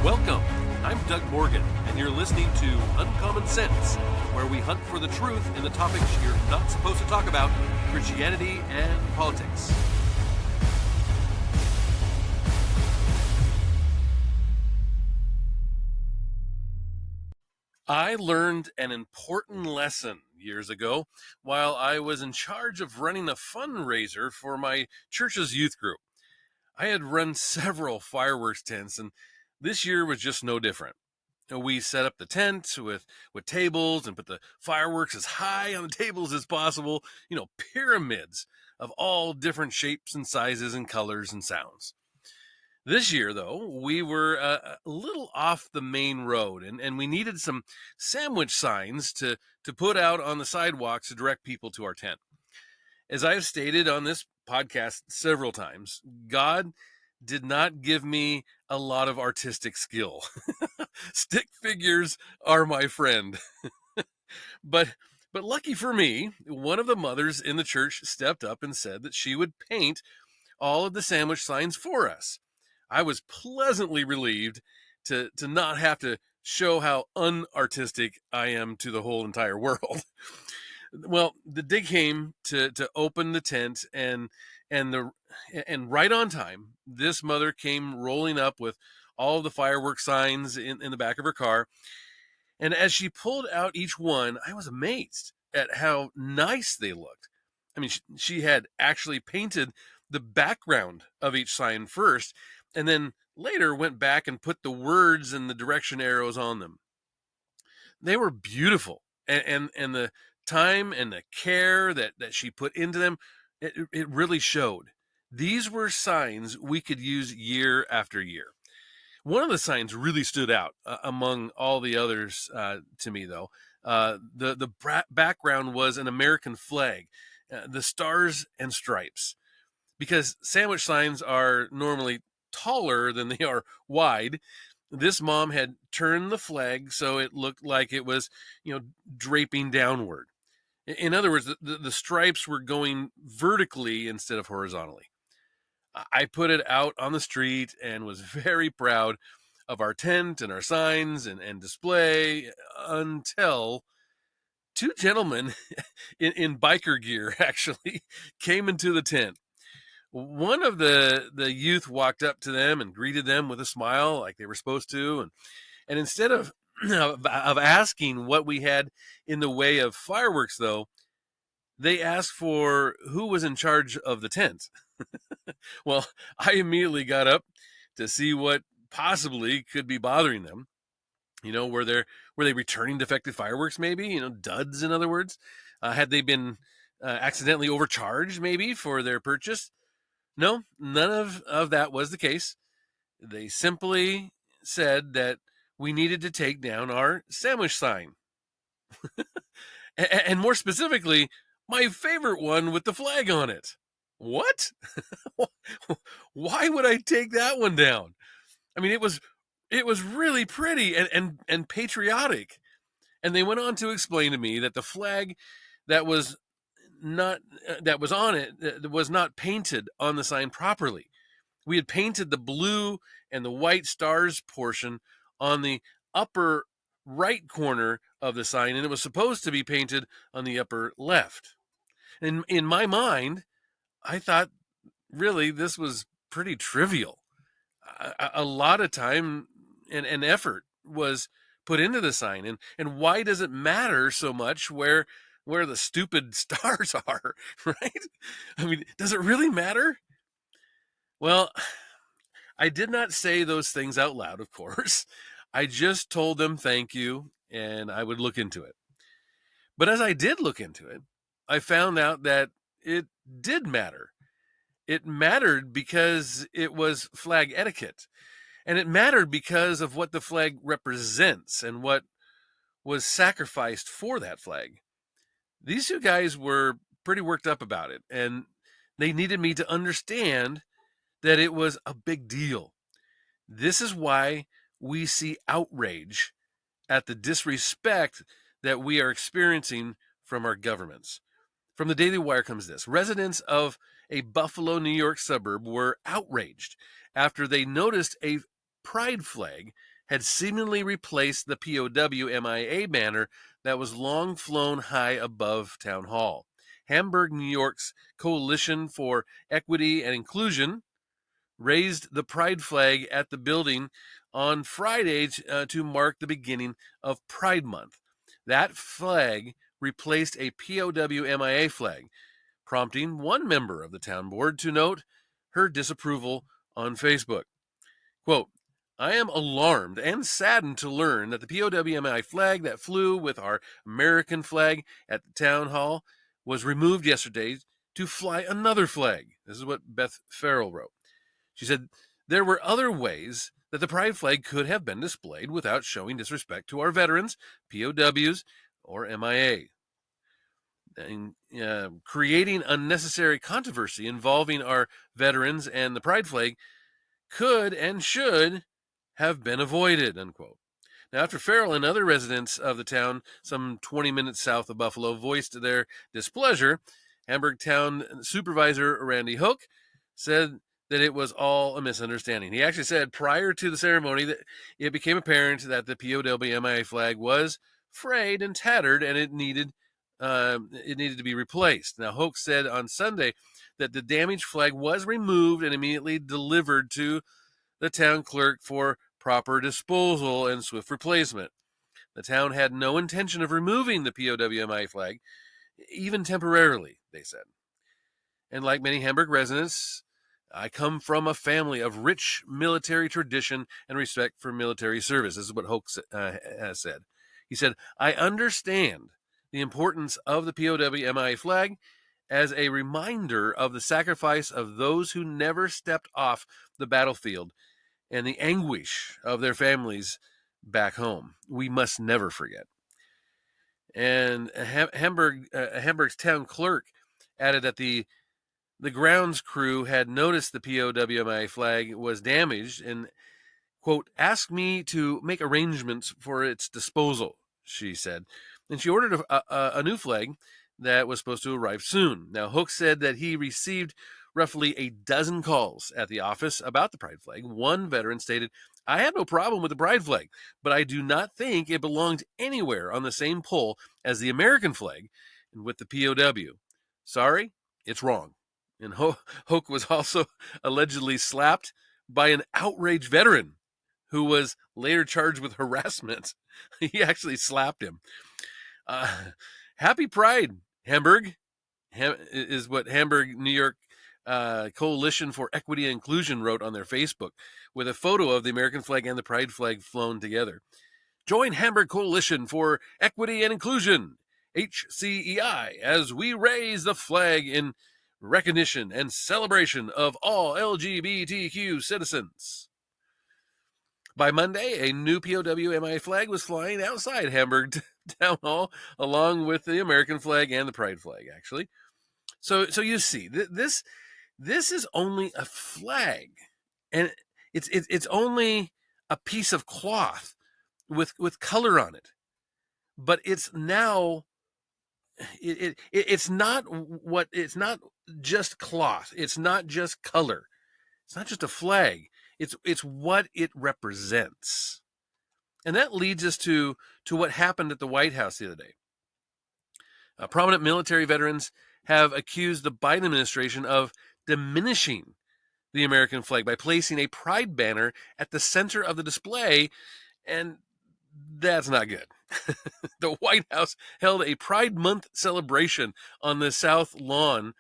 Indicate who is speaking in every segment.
Speaker 1: Welcome. I'm Doug Morgan, and you're listening to Uncommon Sense, where we hunt for the truth in the topics you're not supposed to talk about, Christianity and politics. I learned an important lesson years ago while I was in charge of running a fundraiser for my church's youth group. I had run several fireworks tents, and this year was just no different. We set up the tent with tables and put the fireworks as high on the tables as possible, pyramids of all different shapes and sizes and colors and sounds. This year, though, we were a little off the main road, and we needed some sandwich signs to put out on the sidewalks to direct people to our tent. As I've stated on this podcast several times, God did not give me a lot of artistic skill. Stick figures are my friend. But lucky for me, one of the mothers in the church stepped up and said that she would paint all of the sandwich signs for us. I was pleasantly relieved to not have to show how unartistic I am to the whole entire world. Well, the day came to open the tent, and right on time, this mother came rolling up with all the fireworks signs in the back of her car. And as she pulled out each one, I was amazed at how nice they looked. I mean, she had actually painted the background of each sign first, and then later went back and put the words and the direction arrows on them. They were beautiful, and the time and the care that she put into them, it really showed. These were signs we could use year after year. One of the signs really stood out among all the others to me, though. The background was an American flag, the stars and stripes. Because sandwich signs are normally taller than they are wide, this mom had turned the flag so it looked like it was, draping downward. In other words, the stripes were going vertically instead of horizontally. I put it out on the street and was very proud of our tent and our signs and display until two gentlemen in biker gear actually came into the tent. One of the youth walked up to them and greeted them with a smile like they were supposed to. And instead of asking what we had in the way of fireworks, though, they asked for who was in charge of the tent. Well, I immediately got up to see what possibly could be bothering them. Were they returning defective fireworks, maybe? Duds, in other words? Had they been accidentally overcharged, maybe, for their purchase? No, none of that was the case. They simply said that we needed to take down our sandwich sign. And more specifically, my favorite one with the flag on it. What? Why would I take that one down? I mean, it was really pretty and patriotic. And they went on to explain to me that the flag that was on it was not painted on the sign properly. We had painted the blue and the white stars portion on the upper right corner of the sign, and it was supposed to be painted on the upper left. And in my mind, I thought really this was pretty trivial. A lot of time and effort was put into the sign, and why does it matter so much where the stupid stars are, right? I mean, does it really matter? Well, I did not say those things out loud, of course. I just told them thank you, and I would look into it. But as I did look into it, I found out that it did matter. It mattered because it was flag etiquette. And it mattered because of what the flag represents and what was sacrificed for that flag. These two guys were pretty worked up about it, and they needed me to understand that it was a big deal. This is why we see outrage at the disrespect that we are experiencing from our governments. From the Daily Wire comes this. Residents of a Buffalo, New York suburb were outraged after they noticed a pride flag had seemingly replaced the POW MIA banner that was long flown high above Town Hall. Hamburg, New York's Coalition for Equity and Inclusion raised the pride flag at the building on Friday to mark the beginning of Pride Month. That flag replaced a POW MIA flag, prompting one member of the town board to note her disapproval on Facebook. Quote, I am alarmed and saddened to learn that the POW/MI flag that flew with our American flag at the town hall was removed yesterday to fly another flag. This is what Beth Farrell wrote. She said, there were other ways that the pride flag could have been displayed without showing disrespect to our veterans, POWs, or MIA. And, creating unnecessary controversy involving our veterans and the pride flag could and should have been avoided, unquote. Now, after Farrell and other residents of the town, some 20 minutes south of Buffalo, voiced their displeasure, Hamburg Town Supervisor Randy Hook said that it was all a misunderstanding. He actually said prior to the ceremony that it became apparent that the POW/MIA flag was frayed and tattered, and it needed to be replaced. Now, Hook said on Sunday that the damaged flag was removed and immediately delivered to the town clerk for proper disposal and swift replacement. The town had no intention of removing the POW/MIA flag, even temporarily, they said. And like many Hamburg residents, I come from a family of rich military tradition and respect for military service. This is what Hoke has said. He said, I understand the importance of the POW/MIA flag as a reminder of the sacrifice of those who never stepped off the battlefield and the anguish of their families back home. We must never forget. And Hamburg's town clerk added that the grounds crew had noticed the POW/MIA flag was damaged and, quote, asked me to make arrangements for its disposal, she said. And she ordered a new flag that was supposed to arrive soon. Now, Hook said that he received roughly a dozen calls at the office about the pride flag. One veteran stated, I have no problem with the pride flag, but I do not think it belonged anywhere on the same pole as the American flag and with the POW. Sorry, it's wrong. And Hook was also allegedly slapped by an outraged veteran who was later charged with harassment. He actually slapped him. Happy Pride, Hamburg, is what Hamburg, New York Coalition for Equity and Inclusion wrote on their Facebook with a photo of the American flag and the pride flag flown together. Join Hamburg Coalition for Equity and Inclusion, HCEI, as we raise the flag in recognition and celebration of all LGBTQ citizens. By Monday, a new POW/MIA flag was flying outside Hamburg Town Hall, along with the American flag and the pride flag, actually. So you see, this is only a flag, and it's only a piece of cloth with color on it. But it's now it's not just cloth. It's not just color. It's not just a flag. It's what it represents. And that leads us to what happened at the White House the other day. Prominent military veterans have accused the Biden administration of diminishing the American flag by placing a pride banner at the center of the display, and that's not good. The White House held a Pride Month celebration on the South Lawn,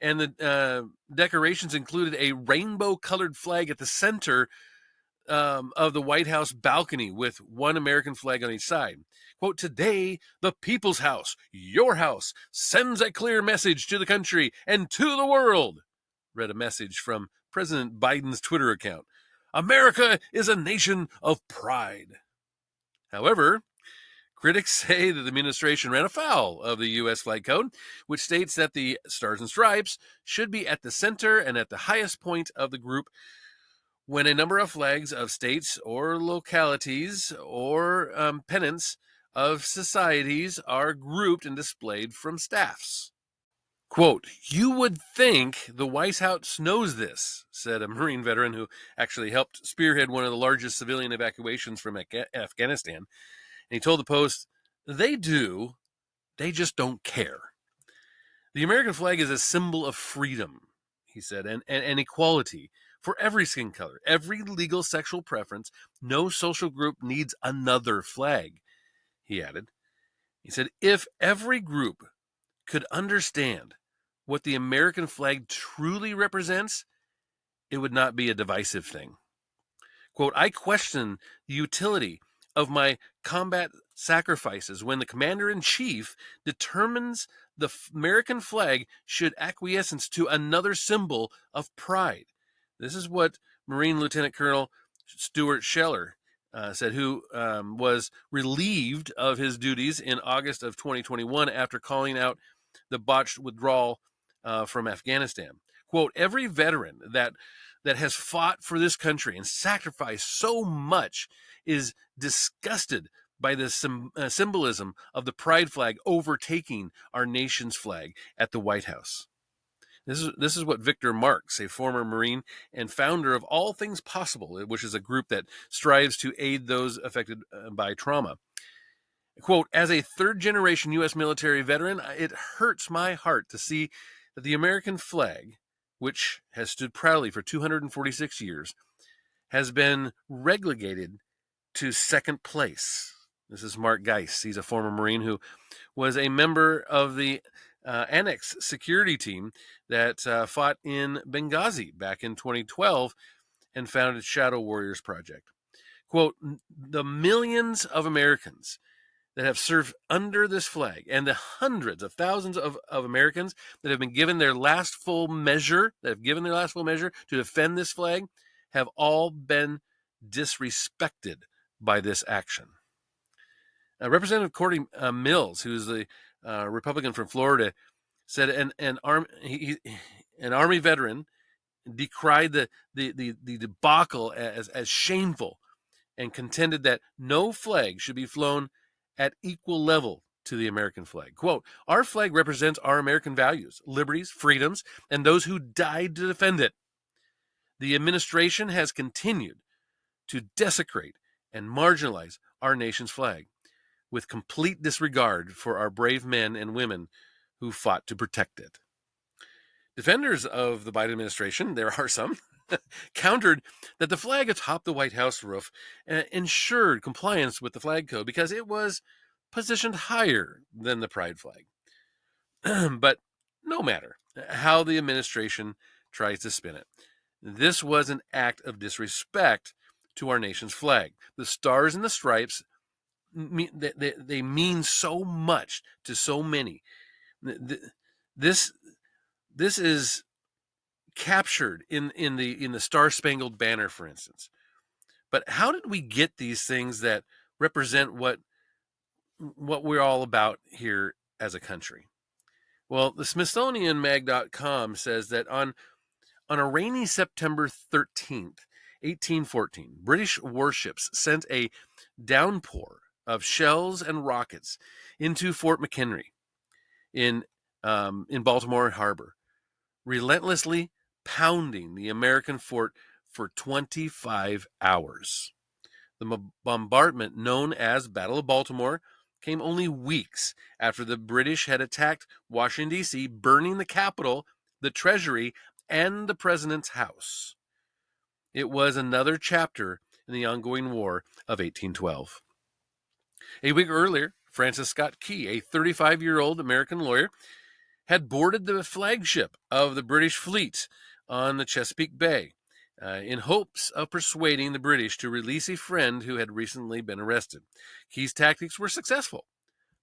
Speaker 1: and the decorations included a rainbow-colored flag at the center of the White House balcony with one American flag on each side. Quote, today, the People's House, your house, sends a clear message to the country and to the world, read a message from President Biden's Twitter account. America is a nation of pride. However, critics say that the administration ran afoul of the U.S. flag code, which states that the Stars and Stripes should be at the center and at the highest point of the group when a number of flags of states or localities or pennants of societies are grouped and displayed from staffs. Quote, "You would think the White House knows this," said a Marine veteran who actually helped spearhead one of the largest civilian evacuations from Afghanistan. And he told the Post, "They do, they just don't care. The American flag is a symbol of freedom," he said, and equality for every skin color, every legal sexual preference. No social group needs another flag," he added. He said, "If every group could understand what the American flag truly represents, it would not be a divisive thing." Quote, "I question the utility of my combat sacrifices when the commander-in-chief determines the American flag should acquiesce to another symbol of pride." This is what Marine Lieutenant Colonel Stuart Scheller said, who was relieved of his duties in August of 2021 after calling out the botched withdrawal from Afghanistan. Quote, "Every veteran that has fought for this country and sacrificed so much is disgusted by the symbolism of the pride flag overtaking our nation's flag at the White House." This is what Victor Marx, a former Marine and founder of All Things Possible, which is a group that strives to aid those affected by trauma. Quote, "As a third-generation U.S. military veteran, it hurts my heart to see that the American flag, which has stood proudly for 246 years, has been relegated to second place." This is Mark Geis. He's a former Marine who was a member of the Annex security team that fought in Benghazi back in 2012 and founded Shadow Warriors Project. Quote, "The millions of Americans that have served under this flag and the hundreds of thousands of Americans that have given their last full measure to defend this flag have all been disrespected by this action." Representative Cory Mills, who's the Republican from Florida, said an Army veteran decried the debacle as shameful and contended that no flag should be flown at equal level to the American flag. Quote, "Our flag represents our American values, liberties, freedoms, and those who died to defend it. The administration has continued to desecrate and marginalize our nation's flag with complete disregard for our brave men and women who fought to protect it." Defenders of the Biden administration, there are some, countered that the flag atop the White House roof ensured compliance with the flag code because it was positioned higher than the pride flag. But no matter how the administration tries to spin it, this was an act of disrespect to our nation's flag. The stars and the stripes, they mean so much to so many. This is captured in the Star Spangled Banner, for instance. But how did we get these things that represent what we're all about here as a country? Well, the SmithsonianMag.com says that on a rainy September 13th, 1814, British warships sent a downpour of shells and rockets into Fort McHenry in Baltimore Harbor, relentlessly pounding the American fort for 25 hours. The bombardment, known as Battle of Baltimore, came only weeks after the British had attacked Washington, D.C., burning the Capitol, the Treasury, and the President's house. It was another chapter in the ongoing War of 1812. A week earlier, Francis Scott Key, a 35-year-old American lawyer, had boarded the flagship of the British fleet on the Chesapeake Bay in hopes of persuading the British to release a friend who had recently been arrested. Key's tactics were successful,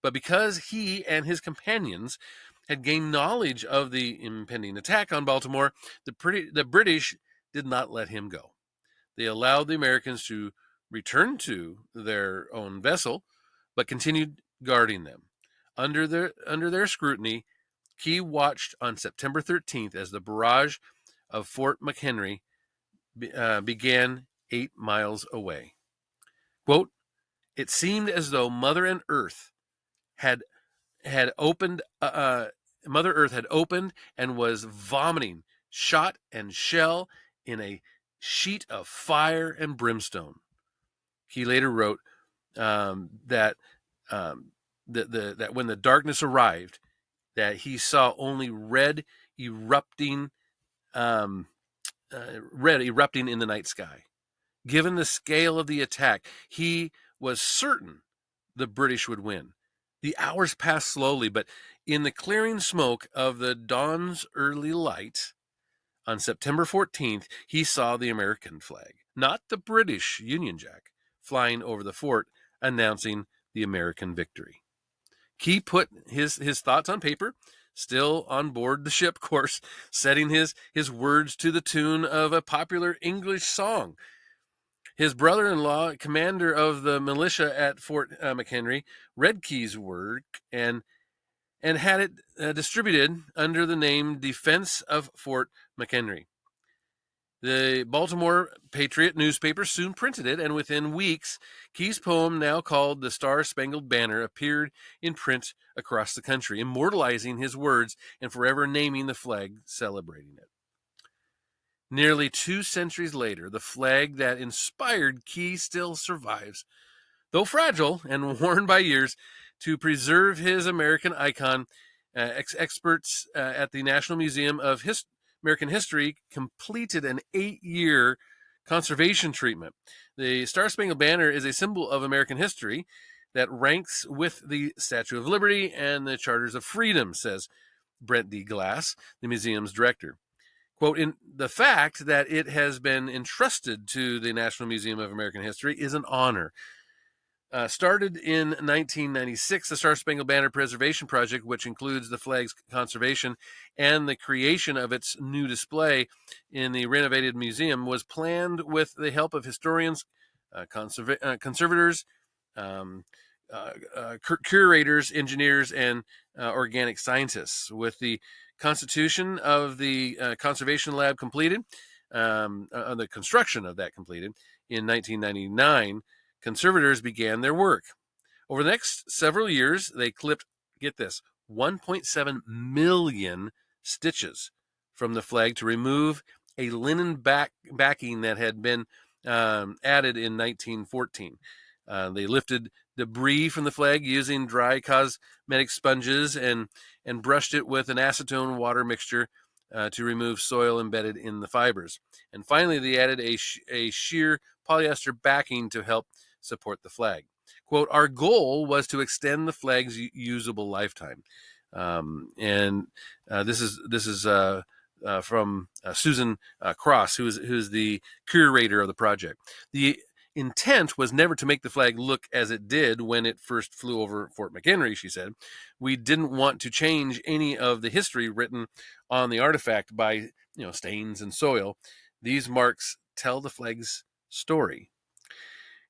Speaker 1: but because he and his companions had gained knowledge of the impending attack on Baltimore, the British did not let him go. They allowed the Americans to return to their own vessel, but continued guarding them. Under their scrutiny, Key watched on September 13th as the barrage of Fort McHenry began 8 miles away. Quote, "It seemed as though Mother and Earth had opened Mother Earth had opened and was vomiting shot and shell in a sheet of fire and brimstone. He later wrote that that when the darkness arrived, that he saw only red erupting in the night sky. Given the scale of the attack, he was certain the British would win. The hours passed slowly, but in the clearing smoke of the dawn's early light, on September 14th, he saw the American flag, not the British Union Jack, flying over the fort, announcing the American victory. Key put his thoughts on paper, still on board the ship, of course, setting his words to the tune of a popular English song. His brother-in-law, commander of the militia at Fort McHenry, read Key's work and had it distributed under the name Defense of Fort McHenry. The Baltimore Patriot newspaper soon printed it, and within weeks, Key's poem, now called The Star-Spangled Banner, appeared in print across the country, immortalizing his words and forever naming the flag, celebrating it. Nearly 2 centuries later, the flag that inspired Key still survives, though fragile and worn by years. To preserve his American icon, experts at the National Museum of American History completed an 8-year conservation treatment. The Star-Spangled Banner is a symbol of American history that ranks with the Statue of Liberty and the Charters of Freedom, says Brent D. Glass, the museum's director. Quote, in the fact that it has been entrusted to the National Museum of American History is an honor. Started in 1996, the Star-Spangled Banner Preservation Project, which includes the flag's conservation and the creation of its new display in the renovated museum, was planned with the help of historians, conservators, curators, engineers, and organic scientists. With the constitution of the conservation lab completed, the construction of that completed in 1999, conservators began their work. Over the next several years, they clipped, get this, 1.7 million stitches from the flag to remove a linen backing that had been added in 1914. They lifted debris from the flag using dry cosmetic sponges and brushed it with an acetone water mixture to remove soil embedded in the fibers. And finally, they added a sheer polyester backing to help support the flag. Quote, our goal was to extend the flag's usable lifetime. This is from Susan Cross, who's the curator of the project. The intent was never to make the flag look as it did when it first flew over Fort McHenry, she said. We didn't want to change any of the history written on the artifact by stains and soil. These marks tell the flag's story.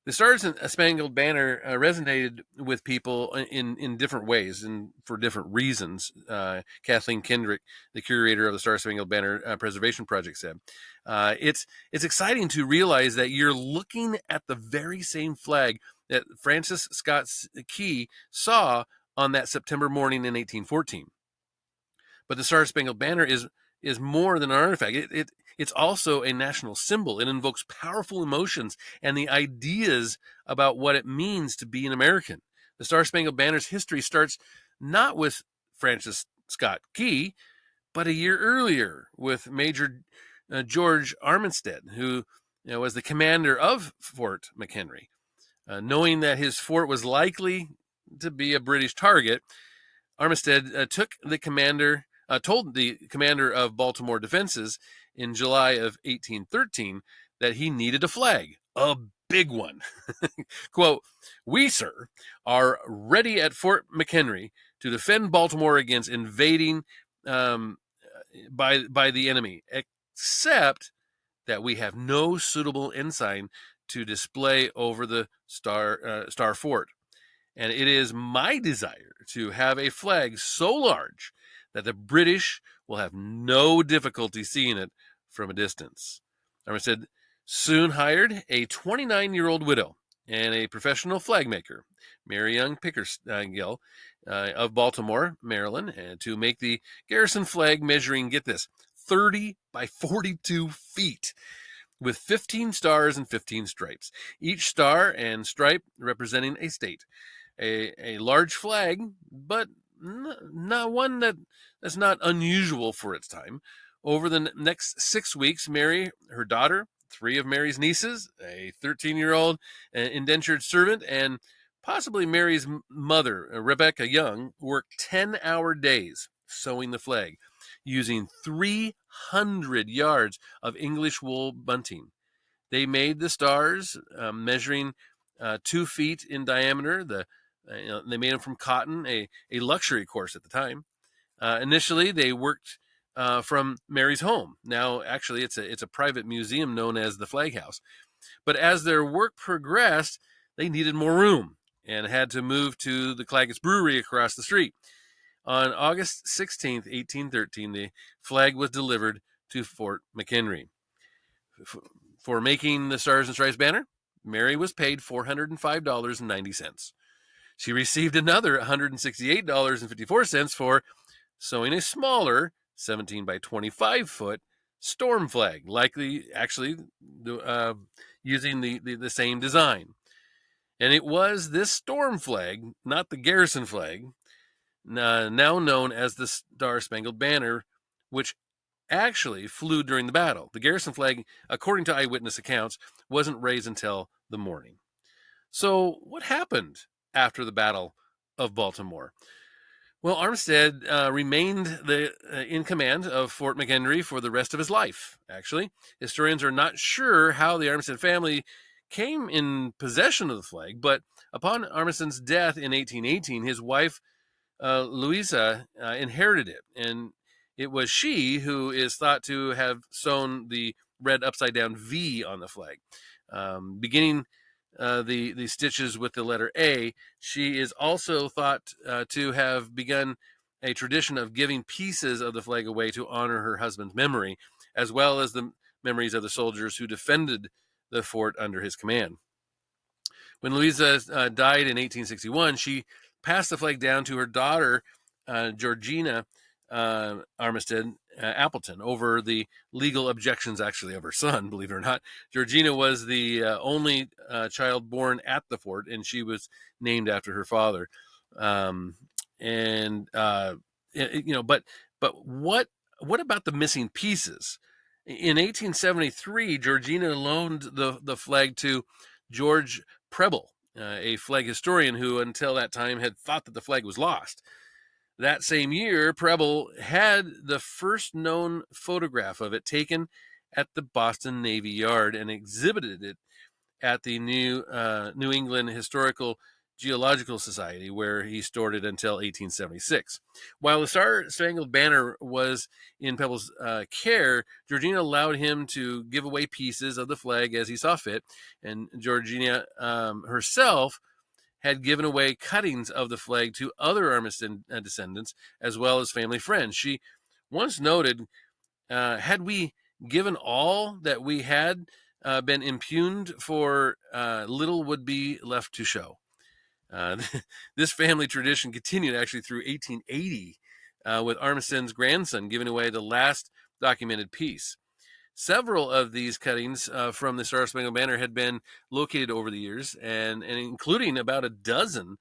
Speaker 1: The Star-Spangled Banner resonated with people in different ways and for different reasons. Kathleen Kendrick, the curator of the Star-Spangled Banner Preservation Project, said, it's exciting to realize that you're looking at the very same flag that Francis Scott Key saw on that September morning in 1814. But the Star-Spangled Banner is more than an artifact. It's also a national symbol. It invokes powerful emotions and the ideas about what it means to be an American. The Star-Spangled Banner's history starts not with Francis Scott Key, but a year earlier with Major George Armistead, who was the commander of Fort McHenry. Knowing that his fort was likely to be a British target, Armistead told the commander of Baltimore defenses in July of 1813 that he needed a flag, a big one. Quote, we, sir, are ready at Fort McHenry to defend Baltimore against invading by the enemy, except that we have no suitable ensign to display over the Star Fort. And it is my desire to have a flag so large that the British will have no difficulty seeing it from a distance. Armistead soon hired a 29-year-old widow, and a professional flag maker, Mary Young Pickersgill, of Baltimore, Maryland, and to make the garrison flag measuring, get this, 30 by 42 feet with 15 stars and 15 stripes, each star and stripe representing a state. A large flag, but not one that's not unusual for its time. Over the next 6 weeks, Mary, her daughter, three of Mary's nieces, a 13-year-old indentured servant, and possibly Mary's mother, Rebecca Young, worked 10-hour days sewing the flag using 300 yards of English wool bunting. They made the stars measuring 2 feet in diameter. They made them from cotton, a luxury course at the time. Initially, they worked from Mary's home. Now, actually, it's a private museum known as the Flag House. But as their work progressed, they needed more room and had to move to the Claggett's Brewery across the street. On August 16th, 1813, the flag was delivered to Fort McHenry. For making the Stars and Stripes banner, Mary was paid $405.90. She received another $168.54 for sewing a smaller 17 by 25 foot storm flag, likely actually using the same design. And it was this storm flag, not the garrison flag, now known as the Star Spangled Banner, which actually flew during the battle. The garrison flag, according to eyewitness accounts, wasn't raised until the morning. So what happened after the Battle of Baltimore? Well, Armistead remained in command of Fort McHenry for the rest of his life, actually. Historians are not sure how the Armistead family came in possession of the flag, but upon Armistead's death in 1818, his wife, Louisa, inherited it, and it was she who is thought to have sewn the red upside-down V on the flag. Beginning the stitches with the letter A, she is also thought to have begun a tradition of giving pieces of the flag away to honor her husband's memory, as well as the memories of the soldiers who defended the fort under his command. When Louisa died in 1861, she passed the flag down to her daughter, Georgina Armistead Appleton, over the legal objections, actually, of her son, believe it or not. Georgina was the only child born at the fort, and she was named after her father. But what about the missing pieces? In 1873, Georgina loaned the flag to George Preble, a flag historian who until that time had thought that the flag was lost. That same year, Preble had the first known photograph of it taken at the Boston Navy Yard and exhibited it at the New England Historical Geological Society, where he stored it until 1876. While the Star Spangled Banner was in Preble's care, Georgina allowed him to give away pieces of the flag as he saw fit, and Georgina herself had given away cuttings of the flag to other Armistead descendants, as well as family friends. She once noted, had we given all that we had been impugned for, little would be left to show. This family tradition continued actually through 1880 with Armistead's grandson giving away the last documented piece. Several of these cuttings from the Star Spangled Banner had been located over the years, and including about a dozen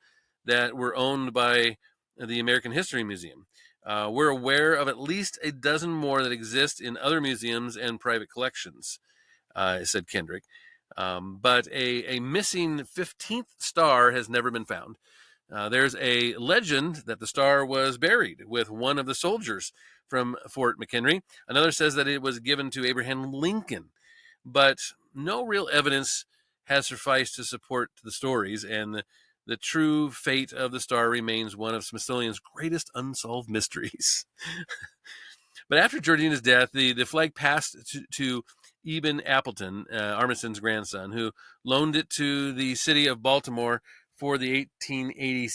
Speaker 1: that were owned by the American History Museum. We're aware of at least a dozen more that exist in other museums and private collections, said Kendrick. But a missing 15th star has never been found. There's a legend that the star was buried with one of the soldiers from Fort McHenry. Another says that it was given to Abraham Lincoln, but no real evidence has sufficed to support the stories, and the true fate of the star remains one of Smithsonian's greatest unsolved mysteries. But after Georgina's death, the flag passed to Eben Appleton, Armistead's grandson, who loaned it to the city of Baltimore for the 1880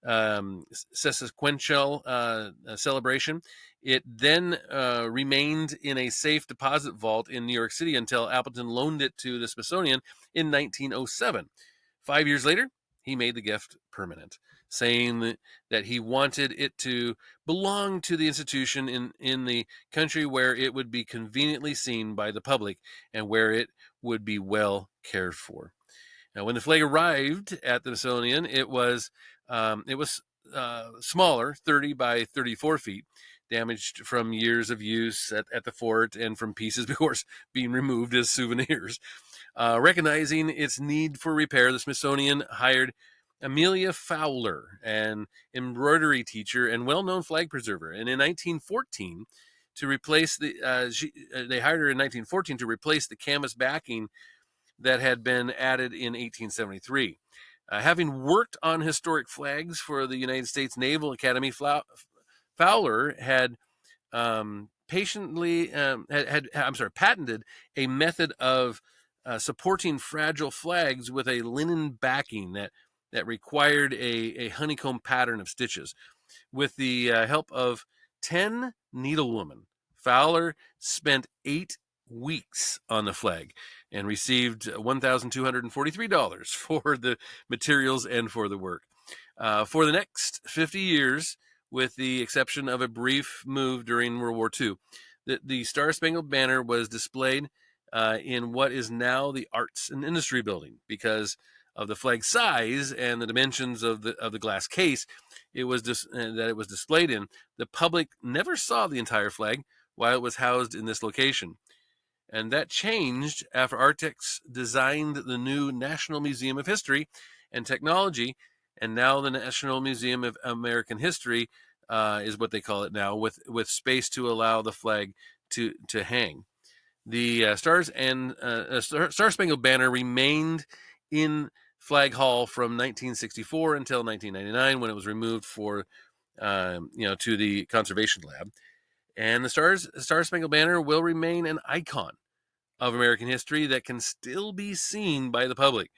Speaker 1: sesquicentennial celebration. It then remained in a safe deposit vault in New York City until Appleton loaned it to the Smithsonian in 1907. 5 years later, he made the gift permanent, saying that he wanted it to belong to the institution in the country where it would be conveniently seen by the public and where it would be well cared for. Now, when the flag arrived at the Smithsonian, it was smaller, 30 by 34 feet, damaged from years of use at the fort and from pieces, of course, being removed as souvenirs. Recognizing its need for repair, the Smithsonian hired Amelia Fowler, an embroidery teacher and well-known flag preserver. And in 1914, to replace they hired her in 1914 to replace the canvas backing that had been added in 1873. Having worked on historic flags for the United States Naval Academy, Fowler had patented a method of supporting fragile flags with a linen backing that required a honeycomb pattern of stitches. With the help of 10 needlewomen, Fowler spent 8 weeks on the flag and received $1,243 for the materials and for the work. For the next 50 years, with the exception of a brief move during World War II, the Star-Spangled Banner was displayed in what is now the Arts and Industry Building. Because of the flag size and the dimensions of the glass case it was displayed in, the public never saw the entire flag while it was housed in this location. And that changed after architects designed the new National Museum of History and Technology, and now the National Museum of American History is what they call it now, with space to allow the flag to hang. The Star-Spangled Banner remained in Flag Hall from 1964 until 1999, when it was removed to the conservation lab. And the Star-Spangled Banner will remain an icon of American history that can still be seen by the public.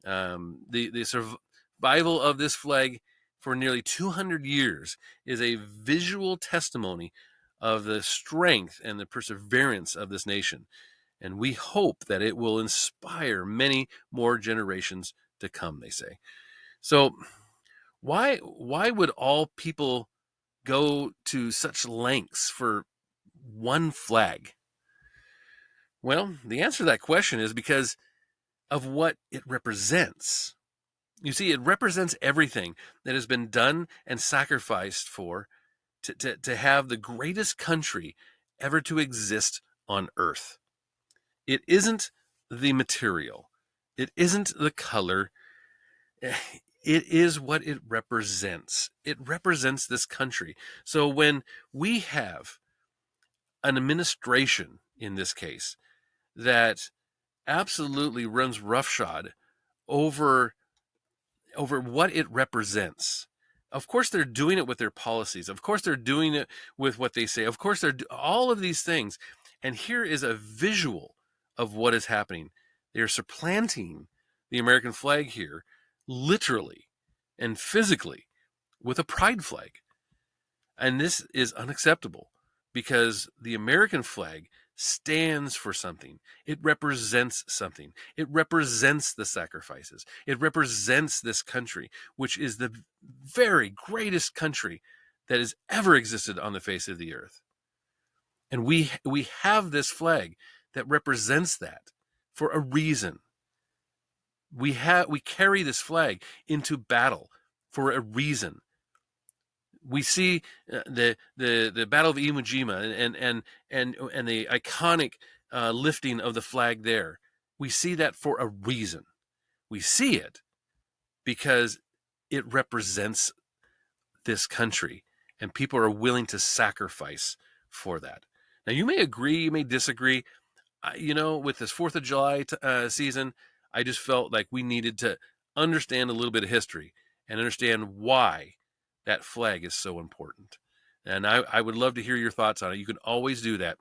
Speaker 1: The survival of this flag for nearly 200 years is a visual testimony of the strength and the perseverance of this nation. And we hope that it will inspire many more generations to come, they say. So why would all people go to such lengths for one flag? Well, the answer to that question is because of what it represents. You see, it represents everything that has been done and sacrificed for to have the greatest country ever to exist on earth. It isn't the material. It isn't the color. It is what it represents. It represents this country. So when we have an administration, in this case, that absolutely runs roughshod over what it represents, of course they're doing it with their policies. Of course they're doing it with what they say. Of course they're all of these things. And here is a visual of what is happening. They're supplanting the American flag here, literally and physically, with a pride flag. And this is unacceptable because the American flag stands for something. It represents something. It represents the sacrifices. It represents this country, which is the very greatest country that has ever existed on the face of the earth. And we have this flag that represents that for a reason. We carry this flag into battle for a reason. We see the Battle of Iwo Jima and the iconic lifting of the flag there. We see that for a reason. We see it because it represents this country, and people are willing to sacrifice for that. Now, you may agree, you may disagree. With this 4th of July season, I just felt like we needed to understand a little bit of history and understand why that flag is so important. And I would love to hear your thoughts on it. You can always do that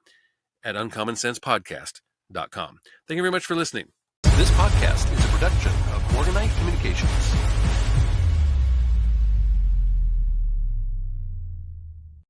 Speaker 1: at uncommonsensepodcast.com. Thank you very much for listening. This podcast is a production of Morganite Communications.